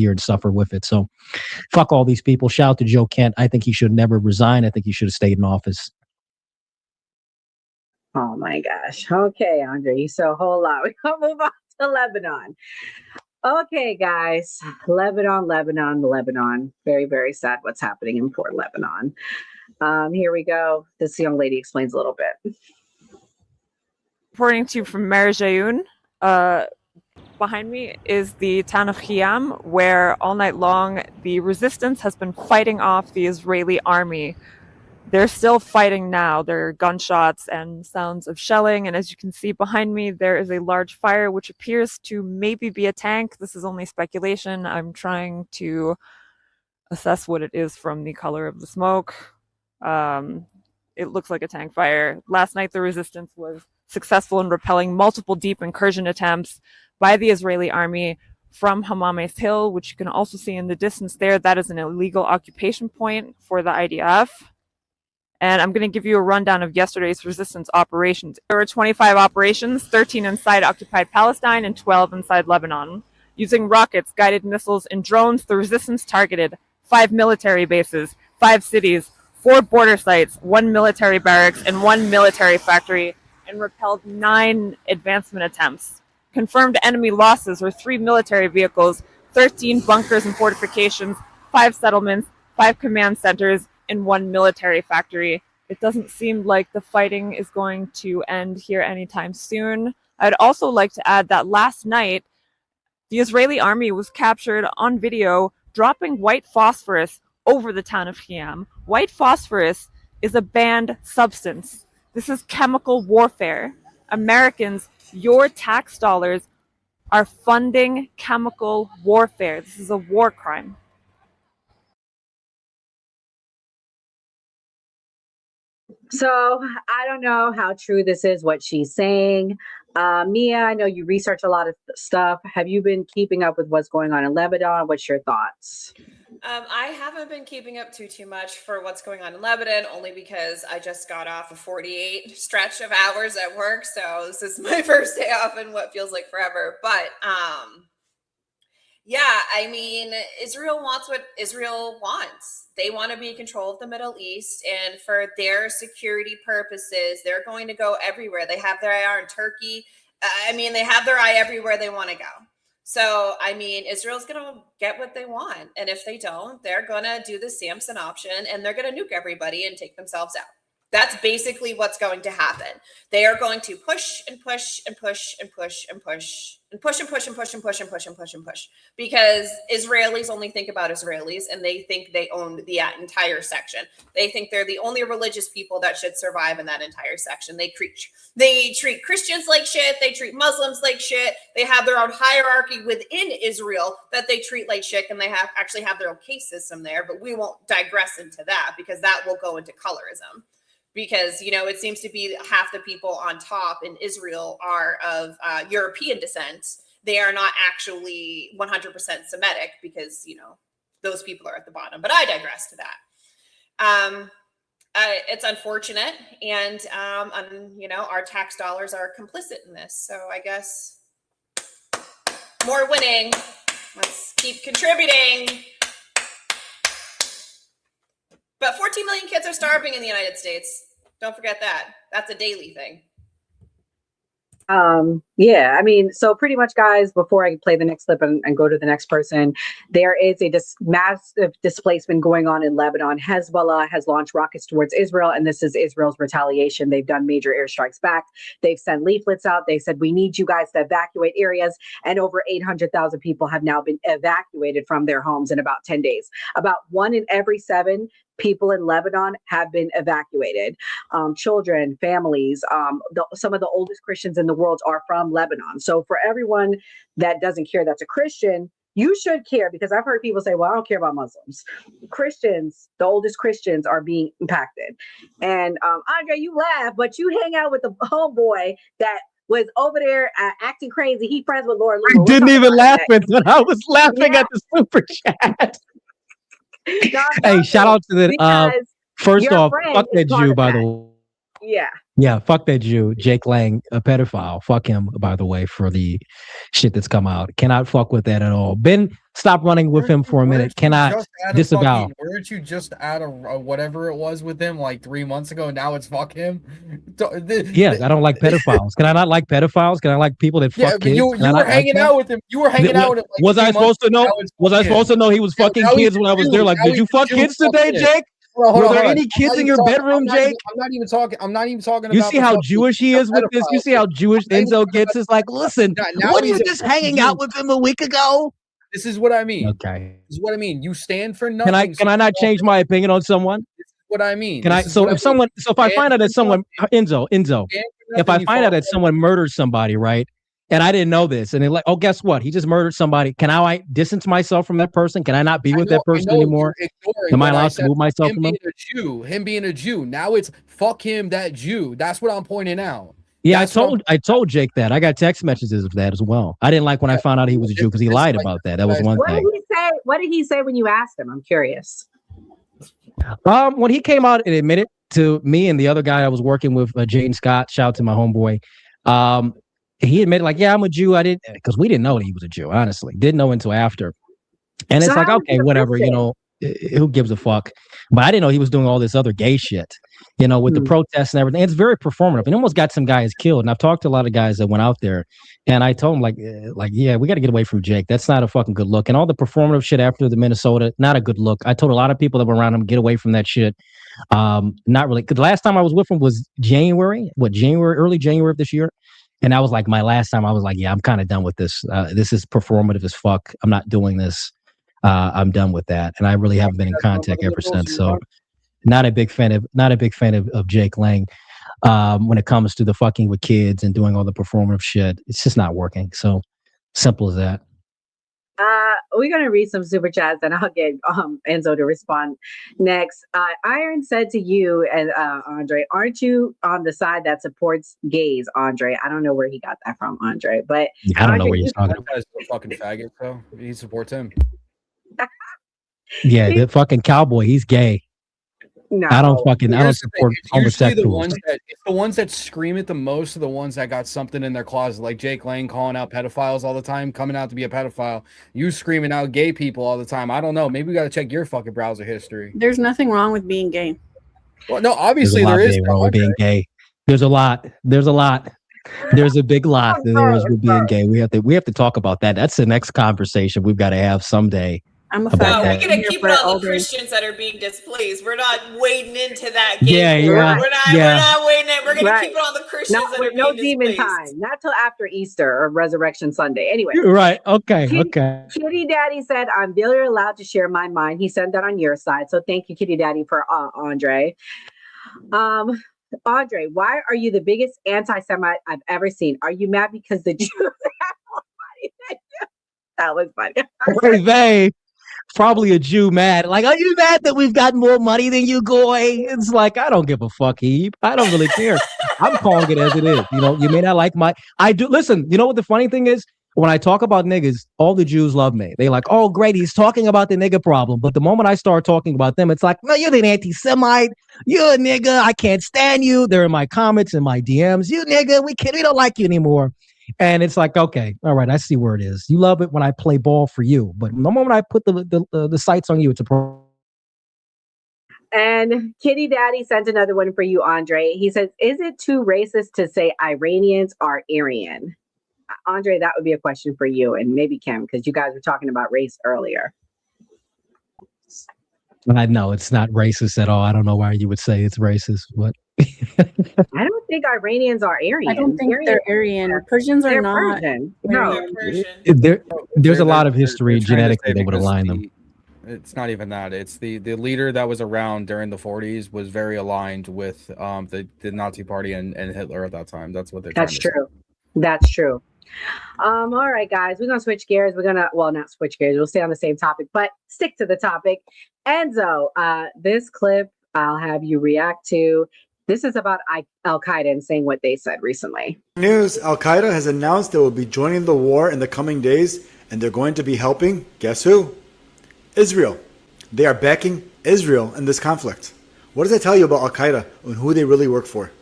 here and suffer with it. So fuck all these people. Shout out to Joe Kent. I think he should never resign. I think he should have stayed in office. Oh my gosh. Okay, Andre, you said a whole lot. We're gonna move on to Lebanon. Okay, guys. Lebanon. Very, very sad what's happening in poor Lebanon. Here we go. This young lady explains a little bit. Reporting to you from Mer Jayoun. Behind me is the town of Khiam, where all night long the resistance has been fighting off the Israeli army. They're still fighting now. There are gunshots and sounds of shelling, and as you can see behind me, there is a large fire which appears to maybe be a tank. This is only speculation. I'm trying to assess what it is from the color of the smoke. It looks like a tank fire. Last night, the resistance was successful in repelling multiple deep incursion attempts by the Israeli army from Hamames Hill, which you can also see in the distance there. That is an illegal occupation point for the IDF. And I'm going to give you a rundown of yesterday's resistance operations. There were 25 operations, 13 inside occupied Palestine and 12 inside Lebanon. Using rockets, guided missiles, and drones, the resistance targeted 5 military bases, 5 cities, 4 border sites, 1 military barracks, and 1 military factory, and repelled 9 advancement attempts. Confirmed enemy losses were 3 military vehicles, 13 bunkers and fortifications, 5 settlements, 5 command centers, and 1 military factory. It doesn't seem like the fighting is going to end here anytime soon. I'd also like to add that last night, the Israeli army was captured on video dropping white phosphorus over the town of Khiam. White phosphorus is a banned substance. This is chemical warfare. Americans, your tax dollars are funding chemical warfare. This is a war crime. So I don't know how true this is, what she's saying. Mia, I know you research a lot of stuff. Have you been keeping up with what's going on in Lebanon? What's your thoughts? I haven't been keeping up too much for what's going on in Lebanon, only because I just got off a 48 stretch of hours at work. So this is my first day off in what feels like forever. But yeah, I mean, Israel wants what Israel wants. They want to be in control of the Middle East, and for their security purposes, they're going to go everywhere. They have their eye on Turkey. I mean, they have their eye everywhere they want to go. So, I mean, Israel's going to get what they want. And if they don't, they're going to do the Samson option and they're going to nuke everybody and take themselves out. That's basically what's going to happen. They are going to push and push and push and push and push and push and push and push and push and push and push and push, because Israelis only think about Israelis and they think they own the entire section. They think they're the only religious people that should survive in that entire section. They treat Christians like shit. They treat Muslims like shit. They have their own hierarchy within Israel that they treat like shit, and they actually have their own caste system there. But we won't digress into that because that will go into colorism. Because, you know, it seems to be half the people on top in Israel are of European descent. They are not actually 100% Semitic because, you know, those people are at the bottom. But I digress to that. It's unfortunate. And, you know, our tax dollars are complicit in this. So I guess more winning. Let's keep contributing. But 14 million kids are starving in the United States. Don't forget that. That's a daily thing. Yeah, I mean, so pretty much, guys, before I play the next clip and go to the next person, there is a massive displacement going on in Lebanon. Hezbollah has launched rockets towards Israel, and this is Israel's retaliation. They've done major airstrikes back. They've sent leaflets out. They said, we need you guys to evacuate areas. And over 800,000 people have now been evacuated from their homes in about 10 days. About 1 in every 7 people in Lebanon have been evacuated. Children, families, some of the oldest Christians in the world are from Lebanon. So for everyone that doesn't care that's a Christian, you should care, because I've heard people say, well, I don't care about Muslims. Christians, the oldest Christians are being impacted. And Andre, you laugh, but you hang out with the homeboy that was over there acting crazy. He friends with Laura Loomer. I didn't even laugh at that. I was laughing at the super chat. Hey, shout out to the first off, fuck that Jew, by the way. Yeah. Yeah, fuck that Jew, Jake Lang, a pedophile. Fuck him, by the way, for the shit that's come out. Cannot fuck with that at all. Ben, stop running with him for a minute. Cannot disavow. Weren't you just at a whatever it was with him like 3 months ago? Now it's fuck him. Yeah, I don't like pedophiles. Can I not like pedophiles? Can I like people that fuck kids? You were hanging out with him. You were hanging out with him. Was I supposed to know? Was I supposed to know he was fucking kids when I was there? Like, did you fuck kids today, Jake? Were there any kids in your bedroom, Jake? I'm not even talking about. You see how Jewish he is with this? You see how Jewish Enzo gets? Is like, listen, what are you just hanging out with him a week ago? This is what I mean. Okay. This is what I mean. You stand for nothing. Can I not change my opinion on someone? This is what I mean. Can I? So if I find out that someone, Enzo, if I find out that someone murdered somebody, right? And I didn't know this, and they're like, oh, guess what? He just murdered somebody. Can I distance myself from that person? Can I not be with that person anymore? Am I allowed to move myself from him? Him being a Jew. Now it's fuck him, that Jew. That's what I'm pointing out. Yeah, I told Jake that. I got text messages of that as well. I didn't like when I found out he was a Jew because he lied about that. That was one thing. What did he say when you asked him? I'm curious. When he came out and admitted to me and the other guy I was working with, Jane Scott, shout out to my homeboy. He admitted, like, yeah, I'm a Jew. I didn't, because we didn't know that he was a Jew, honestly. Didn't know until after. And it's like, okay, whatever, who gives a fuck? But I didn't know he was doing all this other gay shit, with the protests and everything. It's very performative. And almost got some guys killed. And I've talked to a lot of guys that went out there. And I told them, yeah, we got to get away from Jake. That's not a fucking good look. And all the performative shit after the Minnesota, not a good look. I told a lot of people that were around him, get away from that shit. Not really. Because the last time I was with him was early January of this year. And that was like my last time. I was like, yeah, I'm kind of done with this. This is performative as fuck. I'm not doing this. I'm done with that. And I really haven't been in contact ever since. So not a big fan of Jake Lang when it comes to the fucking with kids and doing all the performative shit. It's just not working. So simple as that. We're going to read some super chats and I'll get Enzo to respond next. Iron said to you and Andre, aren't you on the side that supports gays, Andre? I don't know where he got that from, Andre, but I don't know where he's talking about. That guy's a fucking faggot, so he supports him. Yeah, the fucking cowboy, he's gay. No, I don't support homosexuals. The ones that scream it the most are the ones that got something in their closet, like Jake Lang calling out pedophiles all the time, coming out to be a pedophile. You screaming out gay people all the time. I don't know. Maybe we got to check your fucking browser history. There's nothing wrong with being gay. Well, no, obviously there is. Wrong with being gay. There's a lot. There's a big lot that there is with being gay. We have to talk about that. That's the next conversation we've got to have someday. I'm a we're gonna keep it on the Christians that are being displaced. We're not wading into that game. We're not wading in. We're gonna keep it on the Christians that are being demon displaced. time. Not till after Easter or Resurrection Sunday. Anyway. Right. Okay. Kitty Daddy said, I'm barely allowed to share my mind. He said that on your side. So thank you, Kitty Daddy, for Andre. Andre, why are you the biggest anti-Semite I've ever seen? Are you mad because the Jews have more money than you? That was funny. Hey, probably a Jew mad. Like, are you mad that we've got more money than you, Goy? It's like, I don't give a fuck, Heap. I don't really care. I'm calling it as it is. You may not like I do. Listen, you know what the funny thing is? When I talk about niggas, all the Jews love me. They like, oh, great, he's talking about the nigga problem. But the moment I start talking about them, it's like, no, you're an anti-Semite. You're a nigga. I can't stand you. They're in my comments and my DMs. You nigga, we don't like you anymore. And it's like, okay, all right, I see where it is. You love it when I play ball for you, but the moment I put the sights on you, it's a problem. And Kitty Daddy sent another one for you, Andre. He says, is it too racist to say Iranians are Aryan? Andre, that would be a question for you and maybe Kim, because you guys were talking about race earlier. No, it's not racist at all. I don't know why you would say it's racist, but I don't think Iranians are Aryan. I don't think they're Aryan. Persians are not. Persian. No, there's a lot of history genetically that would align them. It's not even that. It's the leader that was around during the 40s was very aligned with the Nazi Party and Hitler at that time. That's what they're. That's true. That's true. All right, guys, we're gonna switch gears. Not switch gears. We'll stay on the same topic, but stick to the topic. Enzo, this clip I'll have you react to. This is about Al Qaeda and saying what they said recently. News: Al Qaeda has announced they will be joining the war in the coming days, and they're going to be helping. Guess who? Israel. They are backing Israel in this conflict. What does that tell you about Al Qaeda and who they really work for?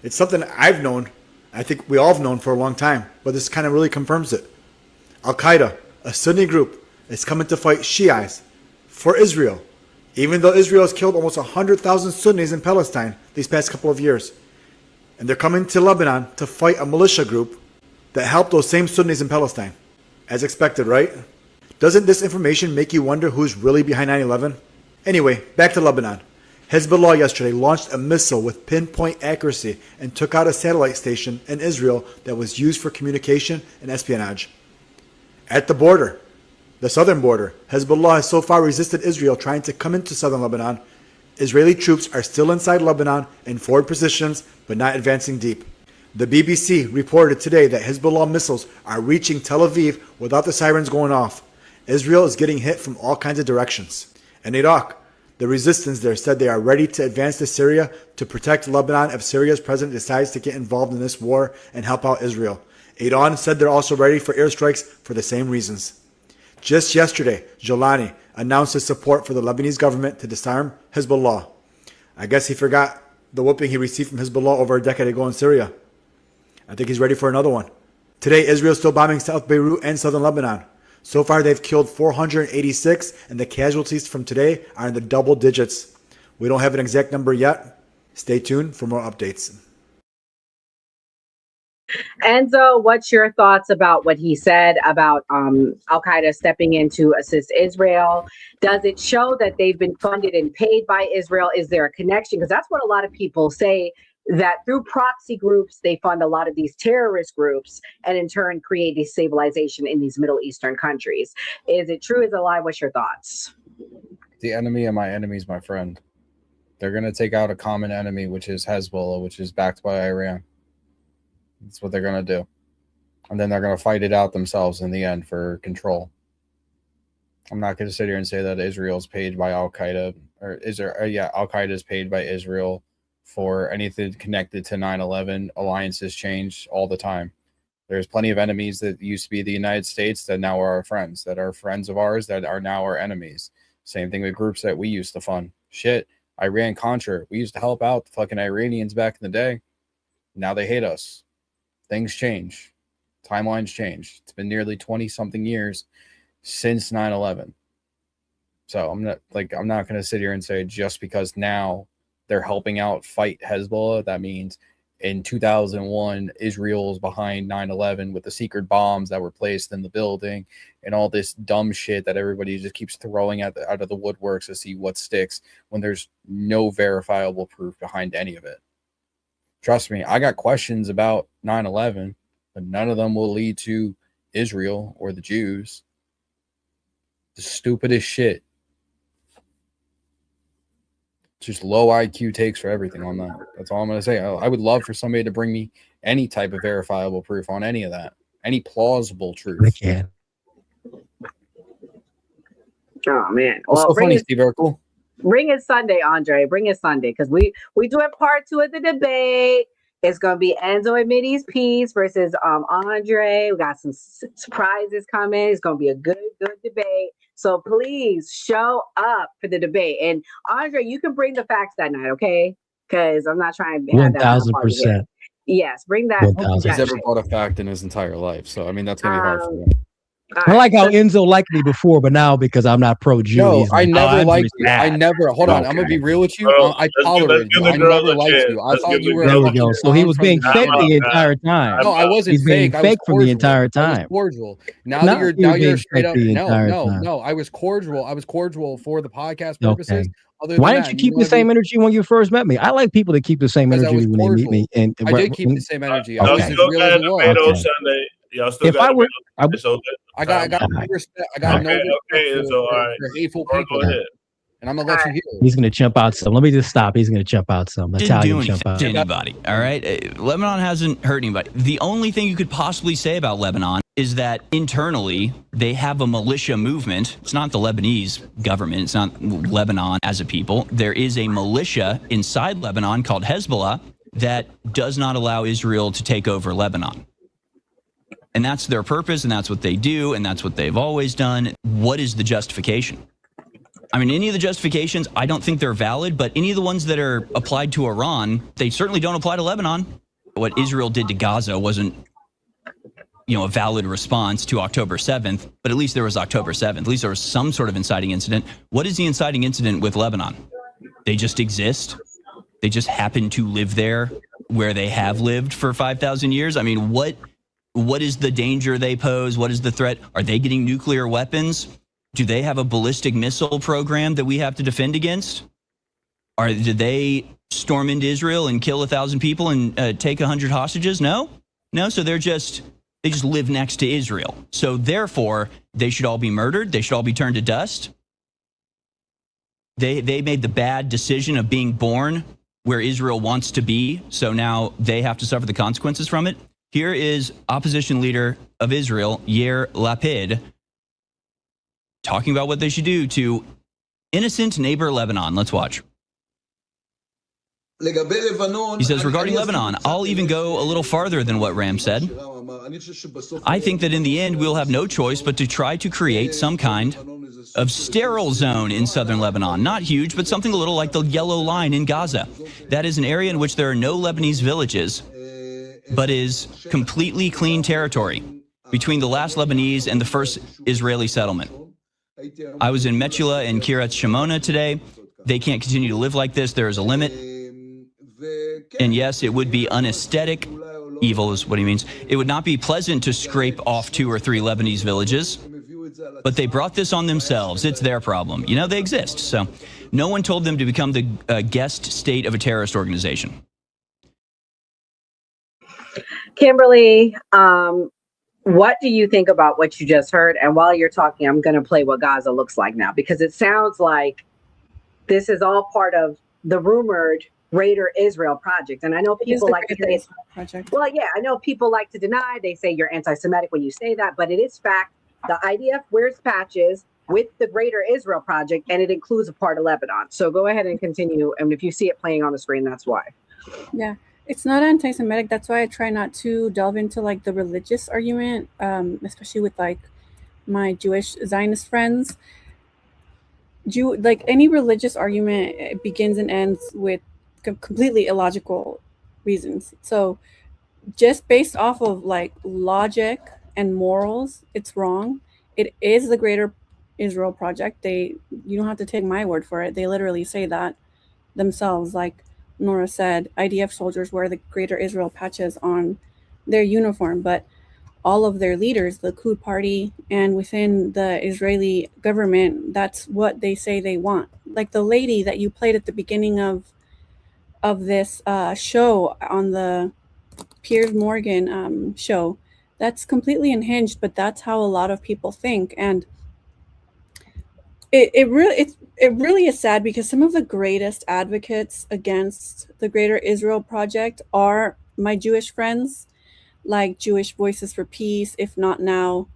It's something I've known, I think we all have known for a long time, but this kind of really confirms it. Al-Qaeda, a Sunni group, is coming to fight Shiites for Israel, even though Israel has killed almost 100,000 Sunnis in Palestine these past couple of years. And they're coming to Lebanon to fight a militia group that helped those same Sunnis in Palestine. As expected, right? Doesn't this information make you wonder who's really behind 9/11? Anyway, back to Lebanon. Hezbollah yesterday launched a missile with pinpoint accuracy and took out a satellite station in Israel that was used for communication and espionage. At the border, the southern border, Hezbollah has so far resisted Israel trying to come into southern Lebanon. Israeli troops are still inside Lebanon in forward positions, but not advancing deep. The BBC reported today that Hezbollah missiles are reaching Tel Aviv without the sirens going off. Israel is getting hit from all kinds of directions. In Iraq, the resistance there said they are ready to advance to Syria to protect Lebanon if Syria's president decides to get involved in this war and help out Israel. Iran said they're also ready for airstrikes for the same reasons. Just yesterday, Jolani announced his support for the Lebanese government to disarm Hezbollah. I guess he forgot the whooping he received from Hezbollah over a decade ago in Syria. I think he's ready for another one. Today, Israel is still bombing South Beirut and southern Lebanon. So far, they've killed 486, and the casualties from today are in the double digits. We don't have an exact number yet. Stay tuned for more updates. Enzo, what's your thoughts about what he said about Al-Qaeda stepping in to assist Israel? Does it show that they've been funded and paid by Israel? Is there a connection? Because that's what a lot of people say, that through proxy groups, they fund a lot of these terrorist groups and in turn create destabilization in these Middle Eastern countries. Is it true? Is it a lie? What's your thoughts? The enemy of my enemy is my friend. They're going to take out a common enemy, which is Hezbollah, which is backed by Iran. That's what they're going to do. And then they're going to fight it out themselves in the end for control. I'm not going to sit here and say that Israel's paid by Al-Qaeda, or Al-Qaeda is paid by Israel for anything connected to 9/11. Alliances change all the time. There's plenty of enemies that used to be the United States that now are our friends, that are friends of ours that are now our enemies. Same thing with groups that we used to fund. Shit, Iran-Contra. We used to help out the fucking Iranians back in the day. Now they hate us. Things change. Timelines change. It's been nearly 20-something years since 9/11. So I'm not going to sit here and say just because now they're helping out fight Hezbollah, that means in 2001, Israel's behind 9/11 with the secret bombs that were placed in the building and all this dumb shit that everybody just keeps throwing out of the woodworks to see what sticks when there's no verifiable proof behind any of it. Trust me, I got questions about 9/11, but none of them will lead to Israel or the Jews. The stupidest shit. Just low IQ takes for everything on that. That's all I'm going to say. I would love for somebody to bring me any type of verifiable proof on any of that. Any plausible truth. I can't. Oh, man. What's so funny, Steve Urkel? Bring it Sunday, Andre. Bring it Sunday, because we doing part 2 of the debate. It's gonna be Enzo and Mitty's piece versus Andre. We got some surprises coming. It's gonna be a good debate. So please show up for the debate. And Andre, you can bring the facts that night, okay? Because I'm not trying to have that 1,000%. Yes, bring that. He's never brought a fact in his entire life, so I mean that's gonna be hard for him. I like how Enzo liked me before, but now because I'm not pro-Jew. No, I never liked you. I never. Hold on, I'm gonna be real with you. I tolerated you. I never liked you. I thought you were. There we go. So he was being fake the entire time. No, I wasn't fake. He's being fake from the entire time. I was cordial. Now you're straight up. No. I was cordial. I was cordial for the podcast purposes. Okay. Why didn't you keep the same energy when you first met me? I like people that keep the same energy when they meet me. And I did keep the same energy. I was as real as it was. Sunday. Y'all still if I were, I got respect. I got no respect for hateful people, and I'm gonna let you hear it. He's gonna jump out some. Let me just stop. He's gonna jump out some. Didn't do anything to anybody. All right, Lebanon hasn't hurt anybody. The only thing you could possibly say about Lebanon is that internally they have a militia movement. It's not the Lebanese government. It's not Lebanon as a people. There is a militia inside Lebanon called Hezbollah that does not allow Israel to take over Lebanon. And that's their purpose, and that's what they do, and that's what they've always done. What is the justification? I mean, any of the justifications, I don't think they're valid, but any of the ones that are applied to Iran, they certainly don't apply to Lebanon. What Israel did to Gaza wasn't, a valid response to October 7th, but at least there was October 7th. At least there was some sort of inciting incident. What is the inciting incident with Lebanon? They just exist. They just happen to live there where they have lived for 5,000 years. I mean, what is the danger they pose? What is the threat? Are they getting nuclear weapons? Do they have a ballistic missile program that we have to defend against? Did they storm into Israel and kill 1,000 people and take 100 hostages? No. So they just live next to Israel. So therefore, they should all be murdered. They should all be turned to dust. They made the bad decision of being born where Israel wants to be. So now they have to suffer the consequences from it. Here is opposition leader of Israel, Yair Lapid, talking about what they should do to innocent neighbor Lebanon. Let's watch. He says, regarding Lebanon, I'll even go a little farther than what Ram said. I think that in the end, we'll have no choice but to try to create some kind of sterile zone in southern Lebanon. Not huge, but something a little like the yellow line in Gaza. That is an area in which there are no Lebanese villages, but is completely clean territory between the last Lebanese and the first Israeli settlement. I was in Metula and Kiryat Shimona today. They can't continue to live like this. There is a limit. And yes, it would be unaesthetic. Evil is what he means. It would not be pleasant to scrape off 2 or 3 Lebanese villages, but they brought this on themselves. It's their problem. They exist. So no one told them to become the guest state of a terrorist organization. Kimberly, what do you think about what you just heard? And while you're talking, I'm going to play what Gaza looks like now, because it sounds like this is all part of the rumored Greater Israel Project. And I know people like to say, well, yeah, I know people like to deny. They say you're anti-Semitic when you say that, but it is fact. The IDF wears patches with the Greater Israel Project, and it includes a part of Lebanon. So go ahead and continue. And if you see it playing on the screen, that's why. Yeah, it's not anti-Semitic. That's why I try not to delve into like the religious argument, especially with like my Jewish Zionist friends. Like any religious argument, it begins and ends with completely illogical reasons. So just based off of like logic and morals, it's wrong. It is the Greater Israel Project. You don't have to take my word for it. They literally say that themselves. Like Nora said, IDF soldiers wear the Greater Israel patches on their uniform, but all of their leaders, the Quds party and within the Israeli government, that's what they say they want. Like the lady that you played at the beginning of this show on the Piers Morgan show, that's completely unhinged, but that's how a lot of people think. And it really is sad, because some of the greatest advocates against the Greater Israel Project are my Jewish friends, like Jewish Voices for Peace, If Not Now,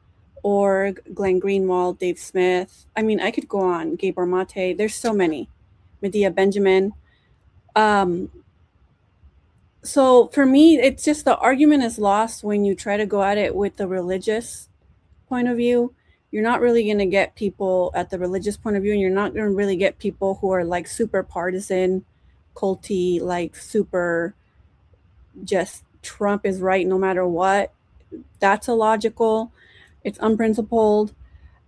Org, Glenn Greenwald, Dave Smith. I mean, I could go on, Gabor Mate. There's so many. Medea Benjamin. So for me, it's just the argument is lost when you try to go at it with the religious point of view. You're not really going to get people at the religious point of view, and you're not going to really get people who are like super partisan, culty, like super just Trump is right no matter what. That's illogical. It's unprincipled.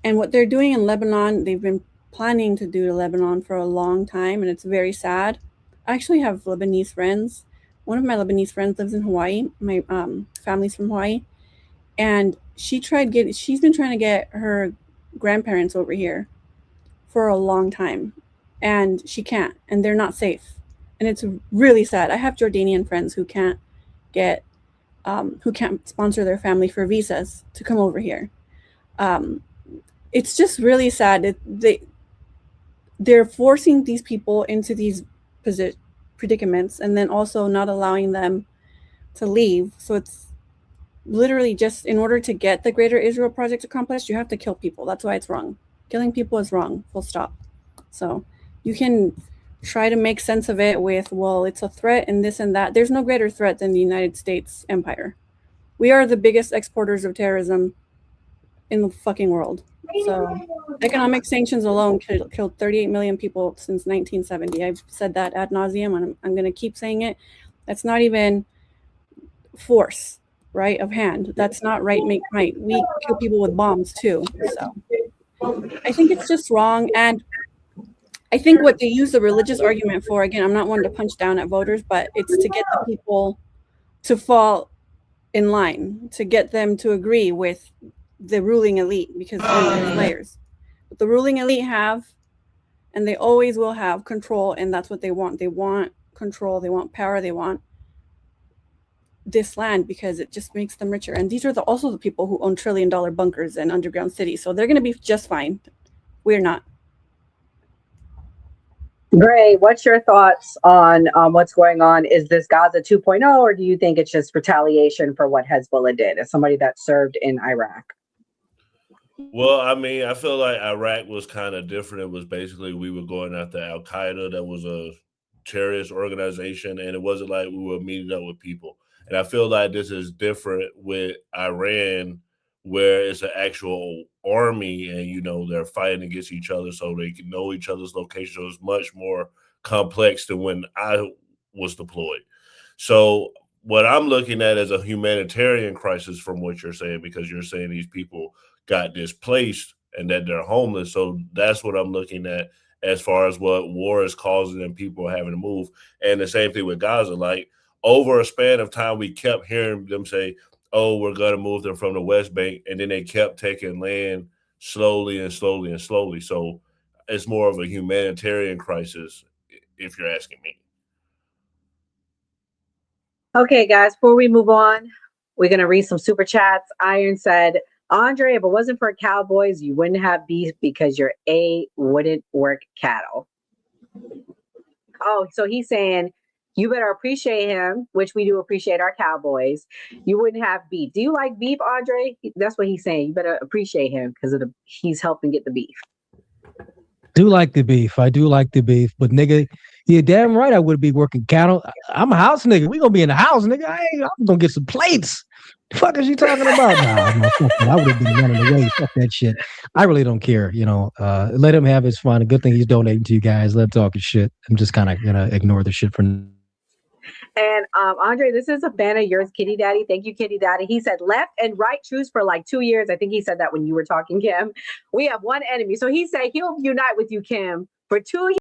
And what they're doing in Lebanon, they've been planning to do to Lebanon for a long time, and it's very sad. I actually have Lebanese friends. One of my Lebanese friends lives in Hawaii. My family's from Hawaii. And she's been trying to get her grandparents over here for a long time. And she can't. And they're not safe. And it's really sad. I have Jordanian friends who can't sponsor their family for visas to come over here. It's just really sad. They're forcing these people into these predicaments, and then also not allowing them to leave. So it's literally just in order to get the Greater Israel Project accomplished, you have to kill people. That's why it's wrong. Killing people is wrong, full stop. So you can try to make sense of it with, well, it's a threat and this and that. There's no greater threat than the United States empire. We are the biggest exporters of terrorism in the fucking world. So economic sanctions alone killed 38 million people since 1970. I've said that ad nauseum, and I'm going to keep saying it. That's not even force, right, of hand. That's not right, make right. We kill people with bombs too. So I think it's just wrong. And I think what they use the religious argument for, again, I'm not one to punch down at voters, but it's to get the people to fall in line, to get them to agree with the ruling elite, because there's layers. But the ruling elite have, and they always will have, control, and that's what they want. They want control, they want power, they want this land because it just makes them richer. And these are also the people who own trillion-dollar bunkers and underground cities. So they're going to be just fine. We're not. Gray, what's your thoughts on what's going on? Is this Gaza 2.0, or do you think it's just retaliation for what Hezbollah did as somebody that served in Iraq? Well, I mean, I feel like Iraq was kind of different. It was basically we were going after Al Qaeda, that was a terrorist organization, and it wasn't like we were meeting up with people. And I feel like this is different with Iran, where it's an actual army and, you know, they're fighting against each other so they can know each other's location. So it's much more complex than when I was deployed. So what I'm looking at is a humanitarian crisis from what you're saying, because you're saying these people got displaced and that they're homeless. So that's what I'm looking at as far as what war is causing and people having to move. And the same thing with Gaza, like over a span of time, we kept hearing them say, oh, we're going to move them from the West Bank. And then they kept taking land slowly and slowly and slowly. So it's more of a humanitarian crisis, if you're asking me. Okay, guys, before we move on, we're going to read some super chats. Iron said, Andre, if it wasn't for cowboys, you wouldn't have beef because your A wouldn't work cattle. Oh, so he's saying you better appreciate him, which we do appreciate our cowboys. You wouldn't have beef. Do you like beef, Andre? That's what he's saying. You better appreciate him because he's helping get the beef. Do like the beef. I do like the beef, but nigga, you're damn right I would be working cattle. I'm a house nigga. We gonna be in the house, nigga. I'm gonna get some plates. The fuck is you talking about? Nah, fuck that. I would have been running away. Fuck that shit. I really don't care. You know, let him have his fun. A good thing he's donating to you guys. Let him talk his shit. I'm just kind of gonna ignore the shit for now. And Andre, this is a fan of yours, Kitty Daddy. Thank you, Kitty Daddy. He said left and right truce for like 2 years. I think he said that when you were talking, Kim. We have one enemy. So he said he'll unite with you, Kim, for 2 years.